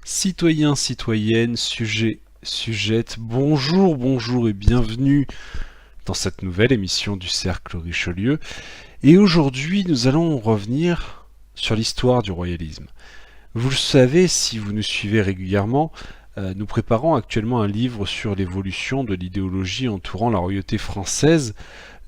Citoyens, citoyennes, sujets, sujettes, bonjour et bienvenue dans cette nouvelle émission du Cercle Richelieu. Et aujourd'hui, nous allons revenir sur l'histoire du royalisme. Vous le savez, si vous nous suivez régulièrement, nous préparons actuellement un livre sur l'évolution de l'idéologie entourant la royauté française,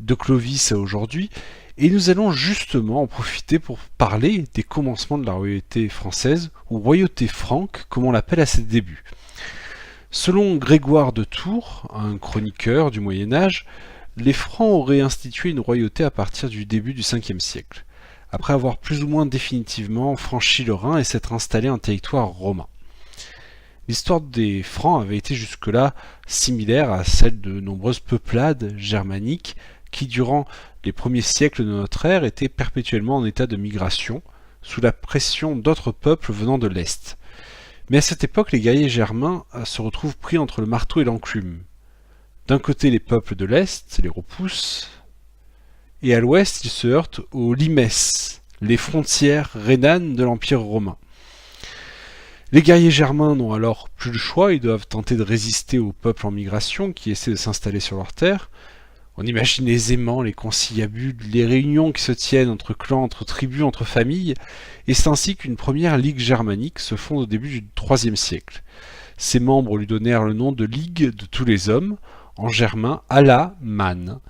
de Clovis à aujourd'hui, et nous allons justement en profiter pour parler des commencements de la royauté française, ou royauté franque, comme on l'appelle à ses débuts. Selon Grégoire de Tours, un chroniqueur du Moyen-Âge, les Francs auraient institué une royauté à partir du début du 5e siècle, après avoir plus ou moins définitivement franchi le Rhin et s'être installé en territoire romain. L'histoire des Francs avait été jusque-là similaire à celle de nombreuses peuplades germaniques qui, durant les premiers siècles de notre ère, étaient perpétuellement en état de migration, sous la pression d'autres peuples venant de l'Est. Mais à cette époque, les guerriers germains se retrouvent pris entre le marteau et l'enclume. D'un côté, les peuples de l'Est les repoussent, et à l'Ouest, ils se heurtent aux limes, les frontières rhénanes de l'Empire romain. Les guerriers germains n'ont alors plus le choix, ils doivent tenter de résister aux peuples en migration qui essaient de s'installer sur leurs terres. On imagine aisément les conciliabules, les réunions qui se tiennent entre clans, entre tribus, entre familles, et c'est ainsi qu'une première ligue germanique se fonde au début du IIIe siècle. Ses membres lui donnèrent le nom de Ligue de tous les hommes, en germain Ala-man.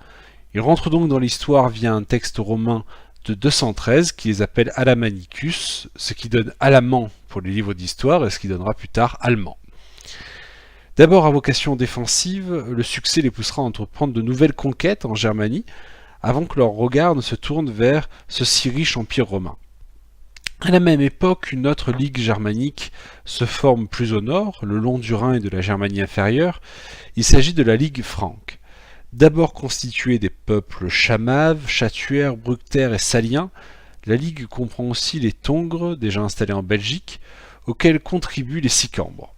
Ils rentrent donc dans l'histoire via un texte romain de 213 qui les appelle Alamanicus, ce qui donne Alaman pour les livres d'histoire et ce qui donnera plus tard allemand. D'abord à vocation défensive, le succès les poussera à entreprendre de nouvelles conquêtes en Germanie avant que leur regard ne se tourne vers ce si riche empire romain. À la même époque, une autre ligue germanique se forme plus au nord, le long du Rhin et de la Germanie inférieure. Il s'agit de la Ligue franque. D'abord constituée des peuples chamaves, chatuers, bructères et saliens, la Ligue comprend aussi les Tongres, déjà installés en Belgique, auxquels contribuent les Sicambres.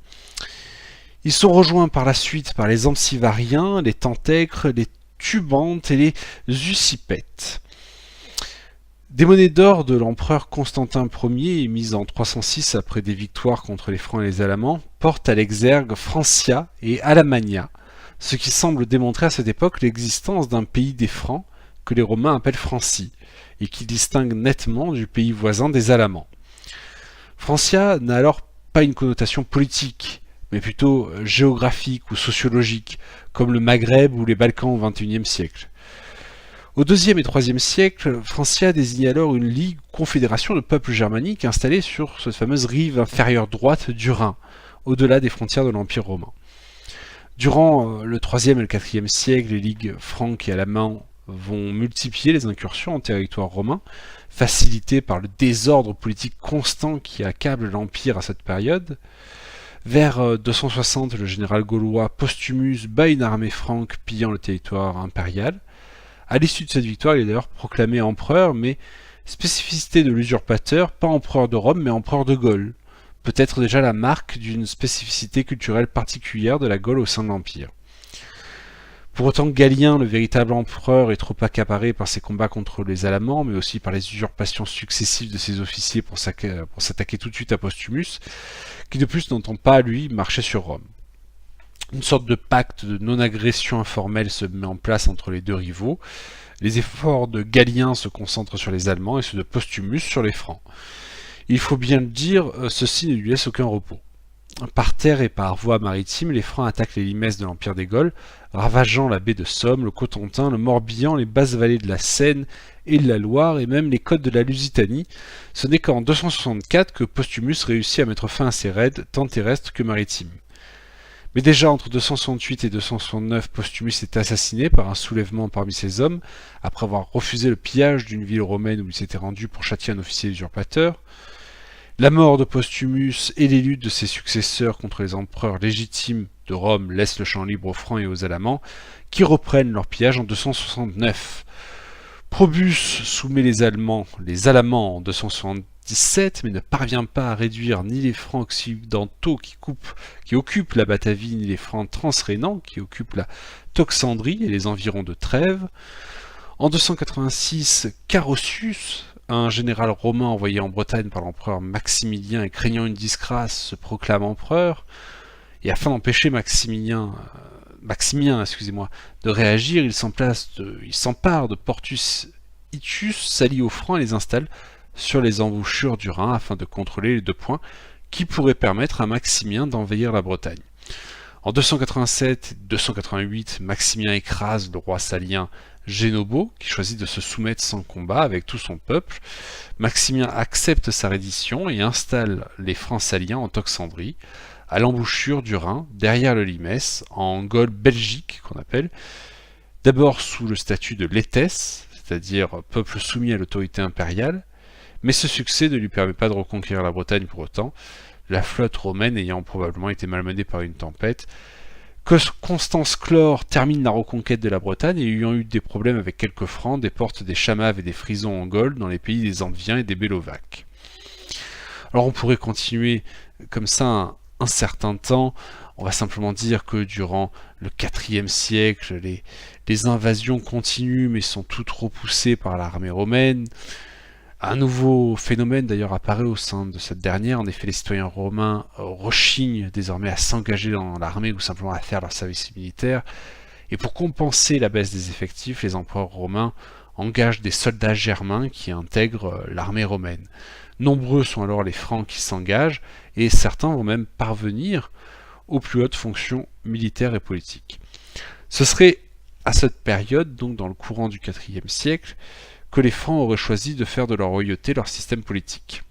Ils sont rejoints par la suite par les Ampsivariens, les Tentècres, les Tubantes et les Usipètes. Des monnaies d'or de l'empereur Constantin Ier, émises en 306 après des victoires contre les Francs et les Alamans, portent à l'exergue Francia et Alamania, ce qui semble démontrer à cette époque l'existence d'un pays des Francs que les Romains appellent Francie, et qui distingue nettement du pays voisin des Alamans. Francia n'a alors pas une connotation politique, mais plutôt géographique ou sociologique, comme le Maghreb ou les Balkans au XXIe siècle. Au IIe et IIIe siècle, Francia désigne alors une ligue ou confédération de peuples germaniques installés sur cette fameuse rive inférieure droite du Rhin, au-delà des frontières de l'Empire romain. Durant le IIIe et le IVe siècle, les ligues franques et alamans vont multiplier les incursions en territoire romain, facilitées par le désordre politique constant qui accable l'Empire à cette période. Vers 260, le général gaulois Postumus bat une armée franque pillant le territoire impérial. À l'issue de cette victoire, il est d'ailleurs proclamé empereur, mais spécificité de l'usurpateur, pas empereur de Rome, mais empereur de Gaule. Peut-être déjà la marque d'une spécificité culturelle particulière de la Gaule au sein de l'Empire. Pour autant, Galien, le véritable empereur, est trop accaparé par ses combats contre les Alamans, mais aussi par les usurpations successives de ses officiers pour s'attaquer tout de suite à Postumus, qui de plus n'entend pas, lui, marcher sur Rome. Une sorte de pacte de non-agression informelle se met en place entre les deux rivaux. Les efforts de Galien se concentrent sur les Allemands et ceux de Postumus sur les Francs. Il faut bien le dire, ceci ne lui laisse aucun repos. Par terre et par voie maritime, les Francs attaquent les limes de l'Empire des Gaules, ravageant la baie de Somme, le Cotentin, le Morbihan, les basses vallées de la Seine et de la Loire, et même les côtes de la Lusitanie. Ce n'est qu'en 264 que Postumus réussit à mettre fin à ses raids, tant terrestres que maritimes. Mais déjà entre 268 et 269, Postumus est assassiné par un soulèvement parmi ses hommes, après avoir refusé le pillage d'une ville romaine où il s'était rendu pour châtier un officier usurpateur. La mort de Postumus et les luttes de ses successeurs contre les empereurs légitimes de Rome laissent le champ libre aux Francs et aux Alamans, qui reprennent leur pillage en 269. Probus soumet les Alamans en mais ne parvient pas à réduire ni les Francs occidentaux qui occupent la Batavie, ni les Francs transrhénans qui occupent la Toxandrie et les environs de Trèves. En 286, Carausius, un général romain envoyé en Bretagne par l'empereur Maximilien et craignant une disgrâce, se proclame empereur. Et afin d'empêcher Maximien, de réagir, il s'empare de Portus Itius, s'allie aux Francs et les installe sur les embouchures du Rhin afin de contrôler les deux points qui pourraient permettre à Maximien d'envahir la Bretagne. En 287 et 288, Maximien écrase le roi salien Génobo, qui choisit de se soumettre sans combat avec tout son peuple. Maximien accepte sa reddition et installe les Francs saliens en Toxandrie, à l'embouchure du Rhin, derrière le Limès, en Gaule belgique qu'on appelle, d'abord sous le statut de létès, c'est-à-dire peuple soumis à l'autorité impériale, mais ce succès ne lui permet pas de reconquérir la Bretagne pour autant, la flotte romaine ayant probablement été malmenée par une tempête. Constance Chlore termine la reconquête de la Bretagne et ayant eu des problèmes avec quelques Francs, déporte des Chamaves et des Frisons en Gaule dans les pays des Andviens et des Bellovaques. Alors on pourrait continuer comme ça un certain temps. On va simplement dire que durant le IVe siècle, les invasions continuent mais sont toutes repoussées par l'armée romaine. Un nouveau phénomène d'ailleurs apparaît au sein de cette dernière. En effet, les citoyens romains rechignent désormais à s'engager dans l'armée ou simplement à faire leur service militaire. Et pour compenser la baisse des effectifs, les empereurs romains engagent des soldats germains qui intègrent l'armée romaine. Nombreux sont alors les Francs qui s'engagent et certains vont même parvenir aux plus hautes fonctions militaires et politiques. Ce serait à cette période, donc dans le courant du IVe siècle, que les Francs auraient choisi de faire de leur royauté leur système politique.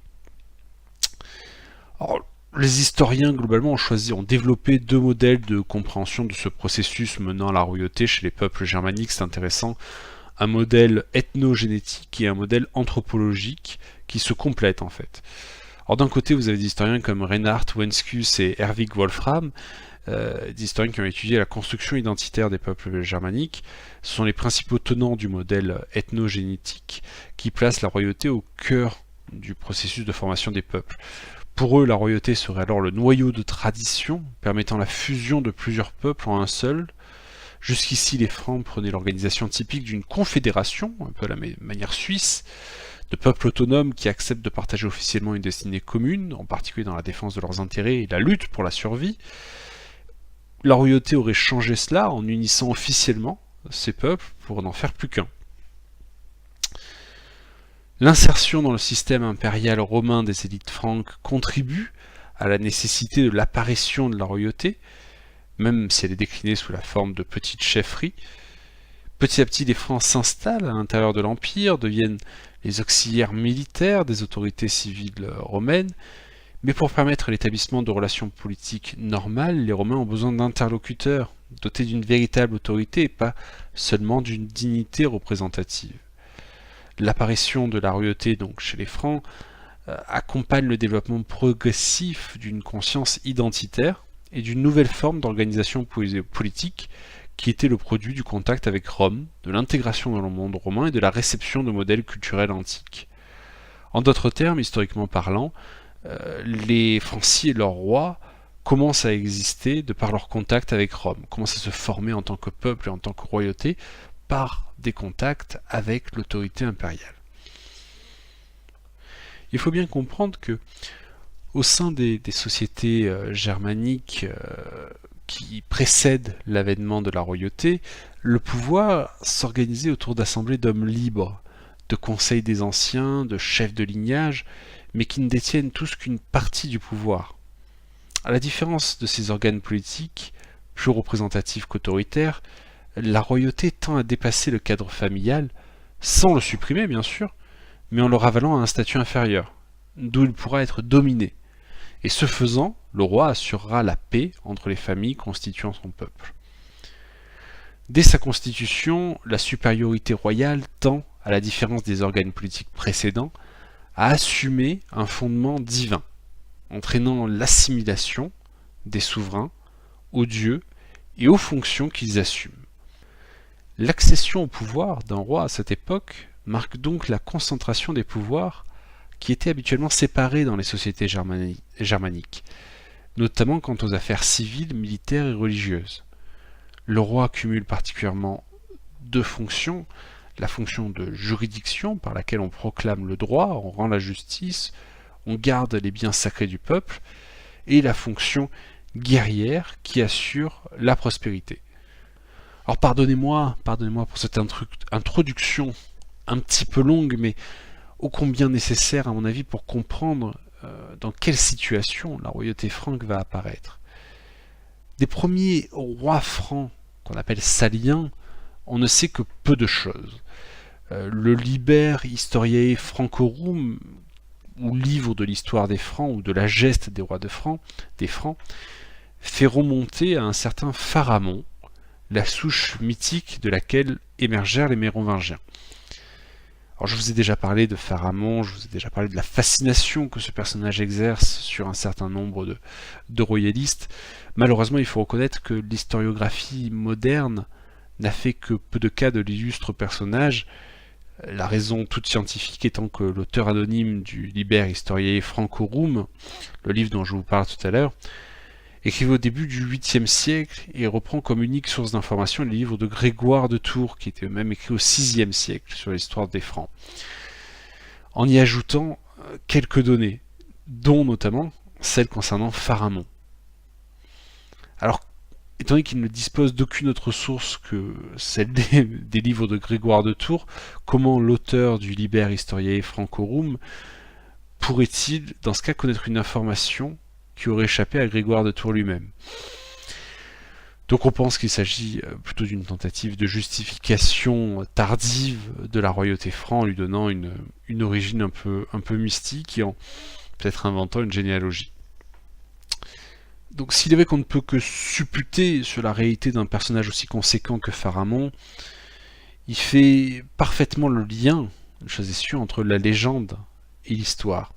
Alors, les historiens globalement ont développé deux modèles de compréhension de ce processus menant à la royauté chez les peuples germaniques, c'est intéressant. Un modèle ethnogénétique et un modèle anthropologique qui se complètent en fait. Alors d'un côté vous avez des historiens comme Reinhard Wenskius et Herwig Wolfram, des historiens qui ont étudié la construction identitaire des peuples germaniques. Ce sont les principaux tenants du modèle ethnogénétique qui place la royauté au cœur du processus de formation des peuples. Pour eux, la royauté serait alors le noyau de tradition permettant la fusion de plusieurs peuples en un seul. Jusqu'ici, les Francs prenaient l'organisation typique d'une confédération, un peu à la manière suisse, de peuples autonomes qui acceptent de partager officiellement une destinée commune, en particulier dans la défense de leurs intérêts et la lutte pour la survie. La royauté aurait changé cela en unissant officiellement ces peuples pour n'en faire plus qu'un. L'insertion dans le système impérial romain des élites franques contribue à la nécessité de l'apparition de la royauté, même si elle est déclinée sous la forme de petites chefferies. Petit à petit, les Francs s'installent à l'intérieur de l'Empire, deviennent les auxiliaires militaires des autorités civiles romaines, mais pour permettre l'établissement de relations politiques normales, les Romains ont besoin d'interlocuteurs, dotés d'une véritable autorité et pas seulement d'une dignité représentative. L'apparition de la royauté donc chez les Francs accompagne le développement progressif d'une conscience identitaire et d'une nouvelle forme d'organisation politique qui était le produit du contact avec Rome, de l'intégration dans le monde romain et de la réception de modèles culturels antiques. En d'autres termes, historiquement parlant, les Franciers et leurs rois commencent à exister de par leur contact avec Rome, commencent à se former en tant que peuple et en tant que royauté par des contacts avec l'autorité impériale. Il faut bien comprendre que au sein des sociétés germaniques qui précèdent l'avènement de la royauté, le pouvoir s'organisait autour d'assemblées d'hommes libres, de conseils des anciens, de chefs de lignage, mais qui ne détiennent tous qu'une partie du pouvoir. À la différence de ces organes politiques, plus représentatifs qu'autoritaires, la royauté tend à dépasser le cadre familial, sans le supprimer bien sûr, mais en le ravalant à un statut inférieur, d'où il pourra être dominé. Et ce faisant, le roi assurera la paix entre les familles constituant son peuple. Dès sa constitution, la supériorité royale tend, à la différence des organes politiques précédents, à assumer un fondement divin, entraînant l'assimilation des souverains aux dieux et aux fonctions qu'ils assument. L'accession au pouvoir d'un roi à cette époque marque donc la concentration des pouvoirs qui étaient habituellement séparées dans les sociétés germaniques, notamment quant aux affaires civiles, militaires et religieuses. Le roi cumule particulièrement deux fonctions, la fonction de juridiction par laquelle on proclame le droit, on rend la justice, on garde les biens sacrés du peuple, et la fonction guerrière qui assure la prospérité. Alors pardonnez-moi pour cette introduction un petit peu longue, mais ô combien nécessaire à mon avis pour comprendre dans quelle situation la royauté franque va apparaître. Des premiers rois francs, qu'on appelle saliens, on ne sait que peu de choses. Le Liber Historiae Francorum, ou livre de l'histoire des Francs, ou de la geste des rois des Francs, fait remonter à un certain Pharamond, la souche mythique de laquelle émergèrent les Mérovingiens. Alors je vous ai déjà parlé de Pharamond, je vous ai déjà parlé de la fascination que ce personnage exerce sur un certain nombre de royalistes. Malheureusement, il faut reconnaître que l'historiographie moderne n'a fait que peu de cas de l'illustre personnage, la raison toute scientifique étant que l'auteur anonyme du Liber Historiae Francorum, le livre dont je vous parle tout à l'heure, écrivait au début du 8e siècle et reprend comme unique source d'information les livres de Grégoire de Tours, qui étaient eux-mêmes écrits au 6e siècle sur l'histoire des Francs, en y ajoutant quelques données, dont notamment celles concernant Pharamond. Alors, étant donné qu'il ne dispose d'aucune autre source que celle des livres de Grégoire de Tours, comment l'auteur du Liber Historiae Francorum pourrait-il, dans ce cas, connaître une information qui aurait échappé à Grégoire de Tours lui-même? Donc on pense qu'il s'agit plutôt d'une tentative de justification tardive de la royauté franque en lui donnant une origine un peu mystique et en peut-être inventant une généalogie. Donc s'il est vrai qu'on ne peut que supputer sur la réalité d'un personnage aussi conséquent que Pharamond, il fait parfaitement le lien, une chose est sûre, entre la légende et l'histoire.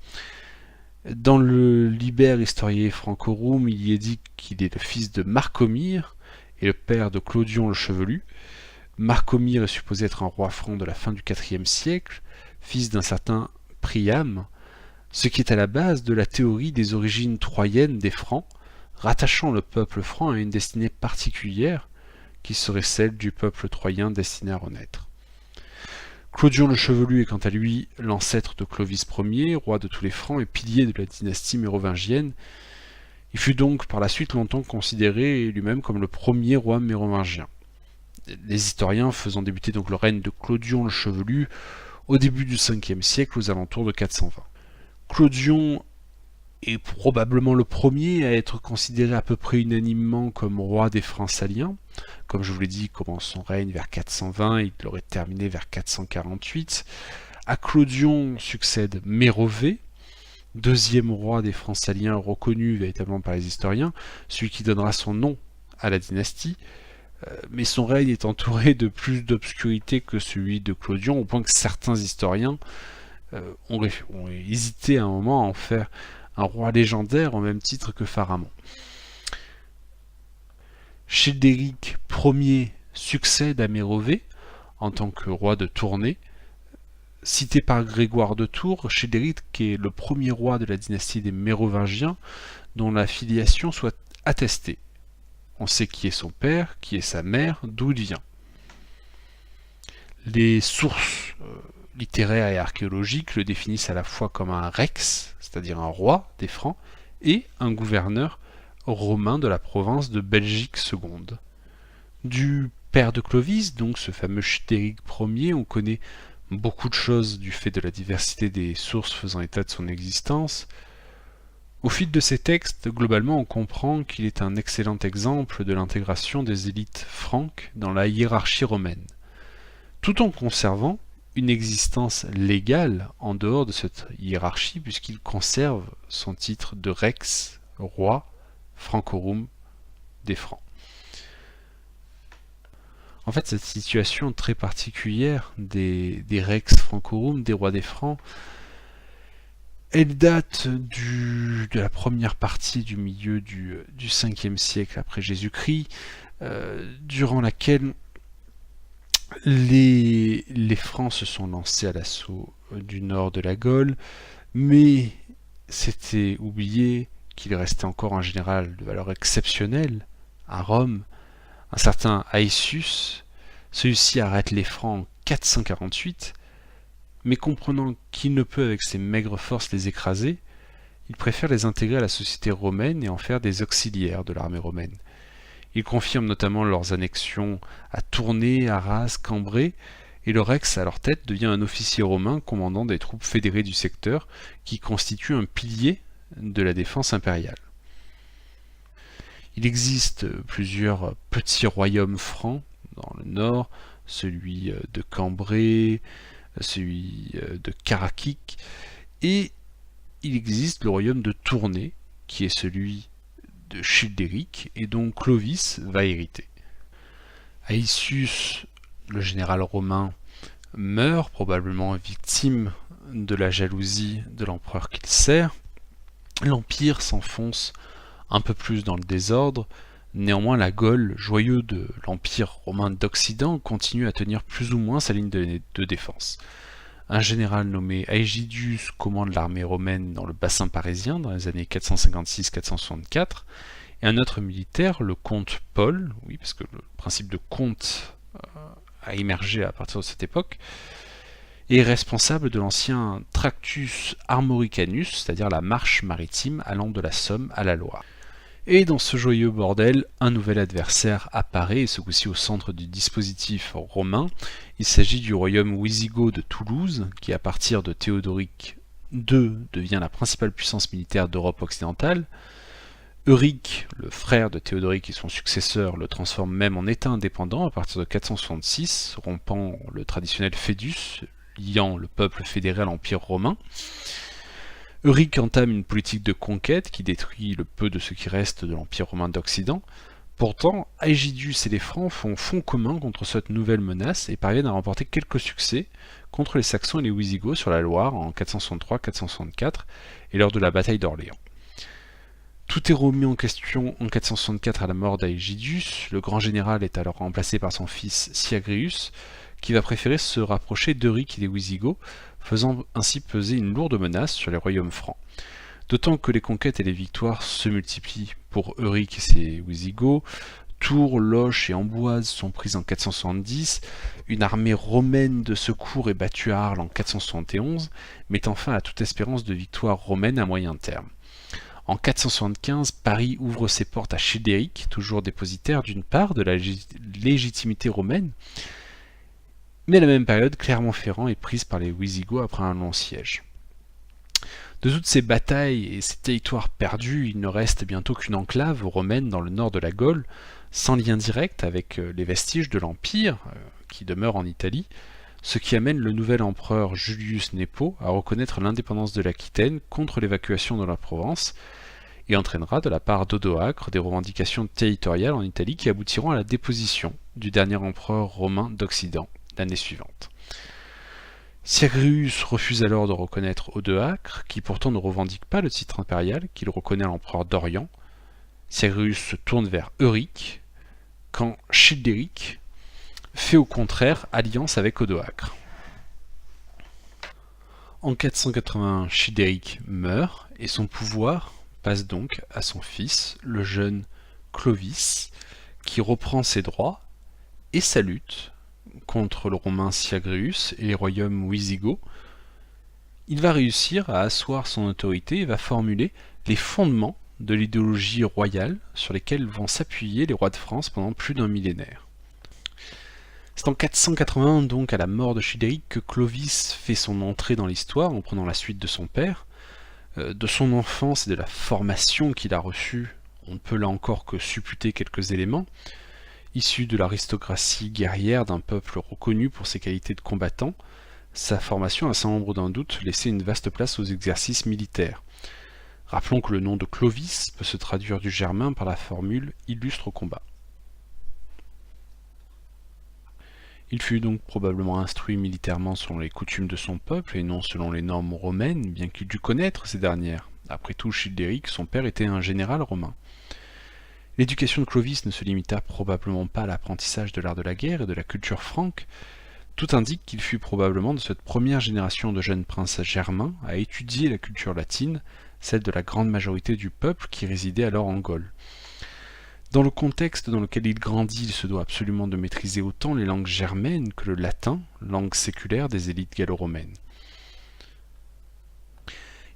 Dans le Liber Historiae Francorum, il y est dit qu'il est le fils de Marcomir et le père de Clodion le Chevelu. Marcomir est supposé être un roi franc de la fin du IVe siècle, fils d'un certain Priam, ce qui est à la base de la théorie des origines troyennes des Francs, rattachant le peuple franc à une destinée particulière, qui serait celle du peuple troyen destiné à renaître. Clodion le Chevelu est quant à lui l'ancêtre de Clovis Ier, roi de tous les Francs et pilier de la dynastie mérovingienne. Il fut donc par la suite longtemps considéré lui-même comme le premier roi mérovingien. Les historiens faisant débuter donc le règne de Clodion le Chevelu au début du 5e siècle, aux alentours de 420. Clodion est probablement le premier à être considéré à peu près unanimement comme roi des Francs saliens. Comme je vous l'ai dit, il commence son règne vers 420 et il l'aurait terminé vers 448. À Clodion succède Mérové, deuxième roi des Francs saliens reconnu véritablement par les historiens, celui qui donnera son nom à la dynastie. Mais son règne est entouré de plus d'obscurité que celui de Clodion, au point que certains historiens ont hésité à un moment à en faire un roi légendaire au même titre que Pharamond. Childéric Ier succède à Mérové en tant que roi de Tournai. Cité par Grégoire de Tours, Childéric est le premier roi de la dynastie des Mérovingiens dont la filiation soit attestée. On sait qui est son père, qui est sa mère, d'où il vient. Les sources littéraires et archéologiques le définissent à la fois comme un rex, c'est-à-dire un roi des Francs, et un gouverneur romain de la province de Belgique seconde. Du père de Clovis, donc ce fameux Childéric Ier, on connaît beaucoup de choses du fait de la diversité des sources faisant état de son existence. Au fil de ces textes, globalement, on comprend qu'il est un excellent exemple de l'intégration des élites franques dans la hiérarchie romaine, tout en conservant une existence légale en dehors de cette hiérarchie, puisqu'il conserve son titre de rex, roi, francorum des Francs. En fait, cette situation très particulière des rex francorum, des rois des Francs, elle date de la première partie du milieu du 5e siècle après Jésus-Christ, durant laquelle les Francs se sont lancés à l'assaut du nord de la Gaule, Mais c'était oublié qu'il restait encore un général de valeur exceptionnelle à Rome, un certain Aetius. Celui-ci arrête les Francs en 448, mais comprenant qu'il ne peut avec ses maigres forces les écraser, il préfère les intégrer à la société romaine et en faire des auxiliaires de l'armée romaine. Il confirme notamment leurs annexions à Tournai, Arras, Cambrai, et le Rex à leur tête devient un officier romain commandant des troupes fédérées du secteur qui constituent un pilier de la défense impériale. Il existe plusieurs petits royaumes francs dans le nord, celui de Cambrai, celui de Caraquique, et il existe le royaume de Tournai, qui est celui de Childéric, et dont Clovis va hériter. Aetius, le général romain, meurt, probablement victime de la jalousie de l'empereur qu'il sert. L'Empire s'enfonce un peu plus dans le désordre. Néanmoins, la Gaule, joyeux de l'Empire romain d'Occident, continue à tenir plus ou moins sa ligne de défense. Un général nommé Aegidius commande l'armée romaine dans le bassin parisien dans les années 456-464, et un autre militaire, le comte Paul, oui, parce que le principe de comte a émergé à partir de cette époque, est responsable de l'ancien Tractus Armoricanus, c'est-à-dire la marche maritime allant de la Somme à la Loire. Et dans ce joyeux bordel, un nouvel adversaire apparaît, et ce coup-ci au centre du dispositif romain. Il s'agit du royaume wisigoth de Toulouse, qui à partir de Théodoric II devient la principale puissance militaire d'Europe occidentale. Euric, le frère de Théodoric et son successeur, le transforme même en État indépendant à partir de 466, rompant le traditionnel fédus, liant le peuple fédéré à l'Empire romain. Euric entame une politique de conquête qui détruit le peu de ce qui reste de l'Empire romain d'Occident. Pourtant, Aegidius et les Francs font front commun contre cette nouvelle menace et parviennent à remporter quelques succès contre les Saxons et les Wisigoths sur la Loire en 463-464 et lors de la bataille d'Orléans. Tout est remis en question en 464 à la mort d'Aegidius. Le grand général est alors remplacé par son fils Syagrius, qui va préférer se rapprocher d'Euric et des Wisigoths, faisant ainsi peser une lourde menace sur les royaumes francs. D'autant que les conquêtes et les victoires se multiplient pour Euric et ses Wisigoths. Tours, Loches et Amboise sont prises en 470, une armée romaine de secours est battue à Arles en 471, mettant fin à toute espérance de victoire romaine à moyen terme. En 475, Paris ouvre ses portes à Childéric, toujours dépositaire d'une part de la légitimité romaine, mais à la même période, Clermont-Ferrand est prise par les Wisigoths après un long siège. De toutes ces batailles et ces territoires perdus, il ne reste bientôt qu'une enclave romaine dans le nord de la Gaule, sans lien direct avec les vestiges de l'Empire, qui demeure en Italie, ce qui amène le nouvel empereur Julius Nepo à reconnaître l'indépendance de l'Aquitaine contre l'évacuation de la Provence, et entraînera de la part d'Odoacre des revendications territoriales en Italie qui aboutiront à la déposition du dernier empereur romain d'Occident l'année suivante. Syagrius refuse alors de reconnaître Odoacre, qui pourtant ne revendique pas le titre impérial qu'il reconnaît à l'empereur d'Orient. Syagrius se tourne vers Euric, quand Childéric fait au contraire alliance avec Odoacre. En 481, Childéric meurt et son pouvoir passe donc à son fils, le jeune Clovis, qui reprend ses droits et sa lutte contre le romain Syagrius et les royaumes wisigoths. Il va réussir à asseoir son autorité et va formuler les fondements de l'idéologie royale sur lesquels vont s'appuyer les rois de France pendant plus d'un millénaire. C'est en 481, donc à la mort de Childéric, que Clovis fait son entrée dans l'histoire en prenant la suite de son père. De son enfance et de la formation qu'il a reçue, on ne peut là encore que supputer quelques éléments. Issu de l'aristocratie guerrière d'un peuple reconnu pour ses qualités de combattant, sa formation a sans ombre d'un doute laissé une vaste place aux exercices militaires. Rappelons que le nom de Clovis peut se traduire du germain par la formule « illustre au combat ». Il fut donc probablement instruit militairement selon les coutumes de son peuple et non selon les normes romaines, bien qu'il dût connaître ces dernières. Après tout, Childéric, son père, était un général romain. L'éducation de Clovis ne se limita probablement pas à l'apprentissage de l'art de la guerre et de la culture franque, Tout indique qu'il fut probablement de cette première génération de jeunes princes germains à étudier la culture latine, celle de la grande majorité du peuple qui résidait alors en Gaule. Dans le contexte dans lequel il grandit, il se doit absolument de maîtriser autant les langues germaines que le latin, langue séculaire des élites gallo-romaines.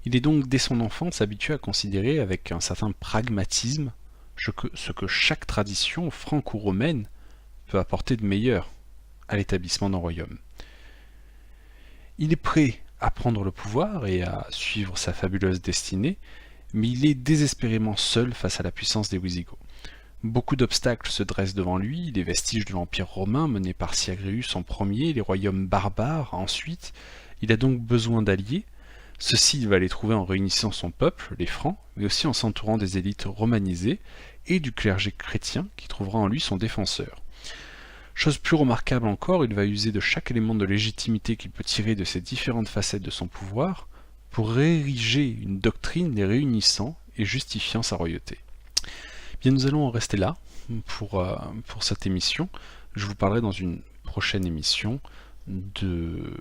Il est donc dès son enfance habitué à considérer avec un certain pragmatisme ce que chaque tradition franco-romaine peut apporter de meilleur à l'établissement d'un royaume. Il est prêt à prendre le pouvoir et à suivre sa fabuleuse destinée, mais il est désespérément seul face à la puissance des Wisigoths. Beaucoup d'obstacles se dressent devant lui, les vestiges de l'Empire romain mené par Syagrius en premier, les royaumes barbares ensuite. Il a donc besoin d'alliés. Ceci, il va les trouver en réunissant son peuple, les Francs, mais aussi en s'entourant des élites romanisées et du clergé chrétien qui trouvera en lui son défenseur. Chose plus remarquable encore, il va user de chaque élément de légitimité qu'il peut tirer de ces différentes facettes de son pouvoir pour ériger une doctrine les réunissant et justifiant sa royauté. Bien, nous allons en rester là pour cette émission. Je vous parlerai dans une prochaine émission de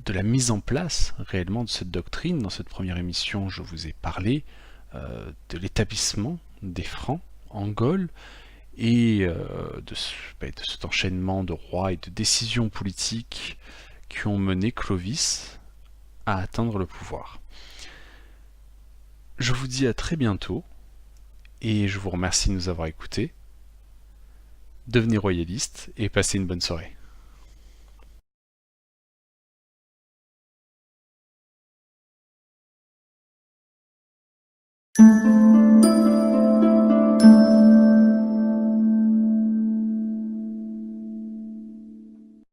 la mise en place réellement de cette doctrine. Dans cette première émission, je vous ai parlé de l'établissement des Francs en Gaule et de cet enchaînement de rois et de décisions politiques qui ont mené Clovis à atteindre le pouvoir. Je vous dis à très bientôt et je vous remercie de nous avoir écoutés. Devenez royaliste et passez une bonne soirée.